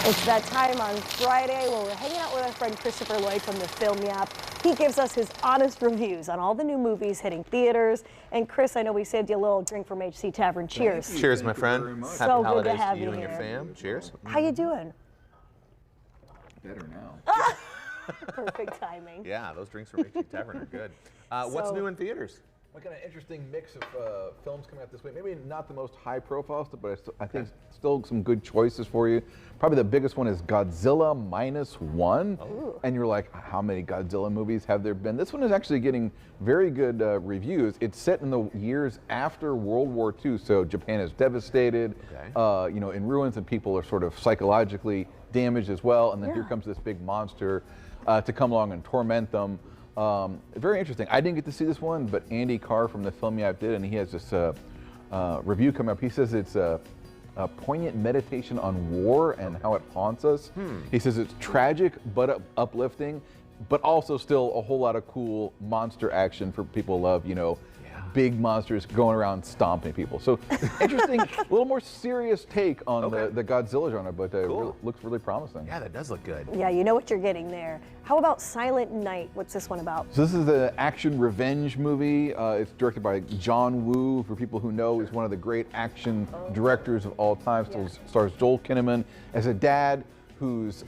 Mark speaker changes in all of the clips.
Speaker 1: It's that time on Friday where we're hanging out with our friend Christopher Lloyd from the Film Yap. He gives us his honest reviews on all the new movies hitting theaters. And Chris, I know we saved you a little drink from HC Tavern. Cheers.
Speaker 2: Cheers, my friend.
Speaker 1: So
Speaker 2: Happy
Speaker 1: good to
Speaker 2: holidays
Speaker 1: have
Speaker 2: to
Speaker 1: you
Speaker 2: you and your
Speaker 1: here.
Speaker 2: fam. Cheers.
Speaker 1: How you doing?
Speaker 3: Better now.
Speaker 1: Perfect timing.
Speaker 2: Yeah, those drinks from HC Tavern are good. What's
Speaker 1: So-
Speaker 2: new in theaters?
Speaker 3: What kind of interesting mix of films coming out this week? Maybe not the most high profile stuff, but I think still some good choices for you. Probably the biggest one is Godzilla -1.
Speaker 1: Ooh.
Speaker 3: And you're like, how many Godzilla movies have there been? This one is actually getting very good reviews. It's set in the years after World War II, so Japan is devastated,
Speaker 2: Okay.
Speaker 3: in ruins, and people are sort of psychologically damaged as well. And then here
Speaker 1: Yeah.
Speaker 3: comes this big monster to come along and torment them. Very interesting. I didn't get to see this one, but Andy Carr from the Film Yap did, and he has this review coming up. He says it's a poignant meditation on war and how it haunts us. He says it's tragic but uplifting, but also still a whole lot of cool monster action for people who love, big monsters going around stomping people. So interesting, a little more serious take on the Godzilla genre, but looks really promising.
Speaker 2: Yeah, that does look good.
Speaker 1: Yeah, you know what you're getting there. How about Silent Night? What's this one about?
Speaker 3: So this is an action revenge movie. It's directed by John Woo. For people who know, he's one of the great action directors of all time. Stars Joel Kinnaman as a dad whose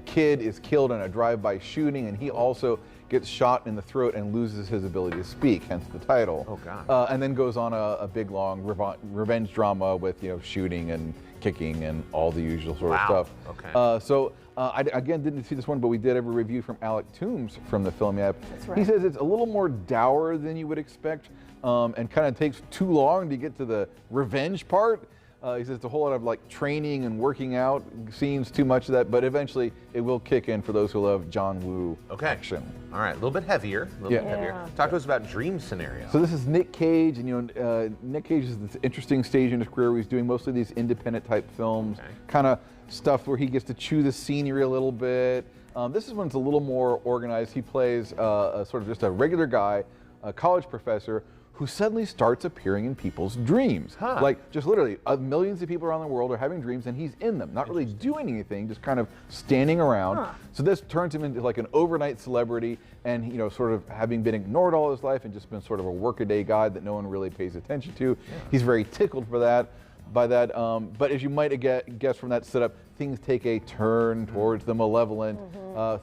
Speaker 3: kid is killed in a drive-by shooting, and he also gets shot in the throat and loses his ability to speak, hence the title.
Speaker 2: Oh, God.
Speaker 3: And then goes on a big, long revenge drama with shooting and kicking and all the usual sort of stuff.
Speaker 2: Okay.
Speaker 3: I again didn't see this one, but we did have a review from Alec Toombs from the Film Yap.
Speaker 1: That's right.
Speaker 3: He says it's a little more dour than you would expect, and kind of takes too long to get to the revenge part. He says it's a whole lot of training and working out scenes, too much of that, but eventually it will kick in for those who love John Woo action.
Speaker 2: All right, a little bit heavier.
Speaker 1: Yeah.
Speaker 2: Talk to us about Dream Scenario.
Speaker 3: So this is Nick Cage, and Nick Cage is this interesting stage in his career where he's doing mostly these independent type films, kind of stuff where he gets to chew the scenery a little bit. This one's a little more organized. He plays sort of just a regular guy, a college professor, who suddenly starts appearing in people's dreams. Like, just literally, millions of people around the world are having dreams, and he's in them, not really doing anything, just kind of standing around. So this turns him into like an overnight celebrity, and sort of having been ignored all his life and just been sort of a workaday guy that no one really pays attention to. He's very tickled by that. But as you might guess from that setup, things take a turn towards the malevolent.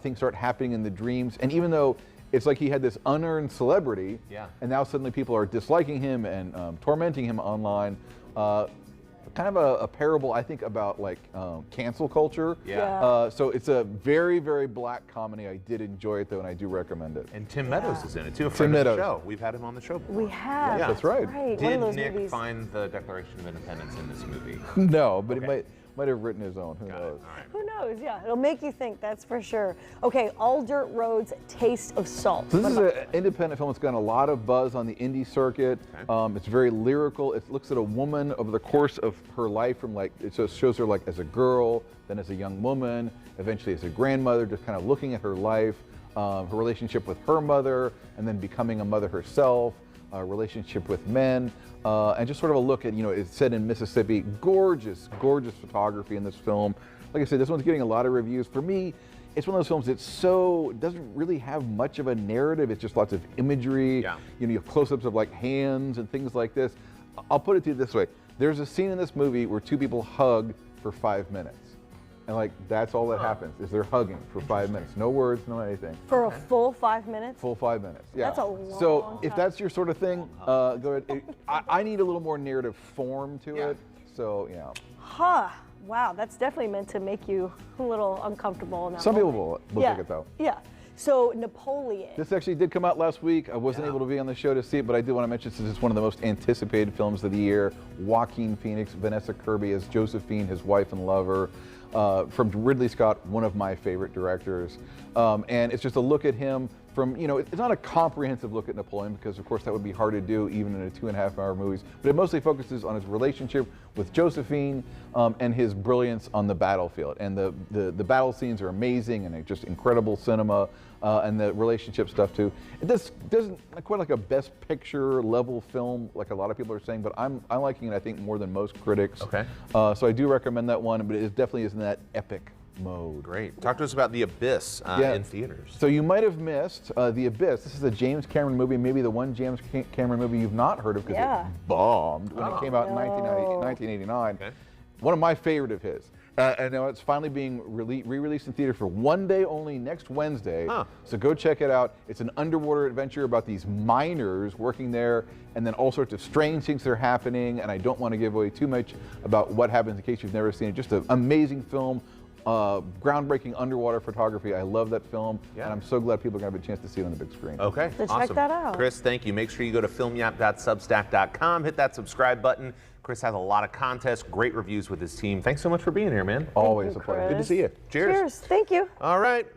Speaker 3: Things start happening in the dreams, and even though it's like he had this unearned celebrity, and now suddenly people are disliking him and tormenting him online. Kind of a parable, I think, about cancel culture. So it's a very, very black comedy. I did enjoy it though, and I do recommend it.
Speaker 2: And Tim Meadows is in it too. A friend of the show. We've had him on the show before.
Speaker 1: We have.
Speaker 3: Yeah, that's right.
Speaker 1: One
Speaker 2: Did
Speaker 1: of those
Speaker 2: Nick
Speaker 1: movies.
Speaker 2: find the Declaration of Independence in this movie?
Speaker 3: No, but he might have written his own. Who knows?
Speaker 2: All right.
Speaker 1: Who knows? Yeah, it'll make you think, that's for sure. Okay, All Dirt Road's Taste of Salt.
Speaker 3: So this is an independent film. It's gotten a lot of buzz on the indie circuit. It's very lyrical. It looks at a woman over the course of her life, from it just shows her as a girl, then as a young woman, eventually as a grandmother, just kind of looking at her life, her relationship with her mother, and then becoming a mother herself. Relationship with men, and just sort of a look at, it's set in Mississippi. Gorgeous, gorgeous photography in this film. Like I said, this one's getting a lot of reviews. For me, it's one of those films that doesn't really have much of a narrative. It's just lots of imagery. You have close-ups of hands and things like this. I'll put it to you this way. There's a scene in this movie where two people hug for 5 minutes. And that's all that happens, is they're hugging for 5 minutes. No words, no anything.
Speaker 1: For a full 5 minutes?
Speaker 3: Full 5 minutes, yeah.
Speaker 1: That's a long
Speaker 3: So if
Speaker 1: time.
Speaker 3: that's your sort of thing, go ahead. I need a little more narrative form to it, so yeah.
Speaker 1: Huh. Wow, that's definitely meant to make you a little uncomfortable. In that
Speaker 3: Some people
Speaker 1: moment.
Speaker 3: will take it though.
Speaker 1: Yeah. So Napoleon.
Speaker 3: This actually did come out last week. I wasn't able to be on the show to see it, but I do want to mention, since it's one of the most anticipated films of the year, Joaquin Phoenix, Vanessa Kirby as Josephine, his wife and lover. From Ridley Scott, one of my favorite directors. And it's just a look at him from, you know, it's not a comprehensive look at Napoleon because, of course, that would be hard to do even in a 2.5-hour movie. But it mostly focuses on his relationship with Josephine and his brilliance on the battlefield. And the battle scenes are amazing and just incredible cinema. And the relationship stuff too. It doesn't quite like a Best Picture level film like a lot of people are saying, but I'm liking it, I think, more than most critics.
Speaker 2: Okay.
Speaker 3: So I do recommend that one, but it definitely is in that epic mode.
Speaker 2: Great. Talk to us about The Abyss in theaters.
Speaker 3: So you might have missed The Abyss. This is a James Cameron movie, maybe the one James Cameron movie you've not heard of because it bombed when it came out in 1989.
Speaker 2: Okay.
Speaker 3: One of my favorite of his. And now it's finally being re-released in theater for one day only next Wednesday. So go check it out. It's an underwater adventure about these miners working there and then all sorts of strange things that are happening. And I don't want to give away too much about what happens in case you've never seen it. Just an amazing film. Groundbreaking underwater photography. I love that film, and I'm so glad people are going to have a chance to see it on the big screen.
Speaker 2: Okay,
Speaker 1: So
Speaker 2: awesome.
Speaker 1: check that out.
Speaker 2: Chris, thank you. Make sure you go to filmyap.substack.com, hit that subscribe button. Chris has a lot of contests, great reviews with his team. Thanks so much for being here, man.
Speaker 3: Always a pleasure. Good to see you.
Speaker 2: Cheers.
Speaker 1: Cheers. Thank you.
Speaker 2: All right.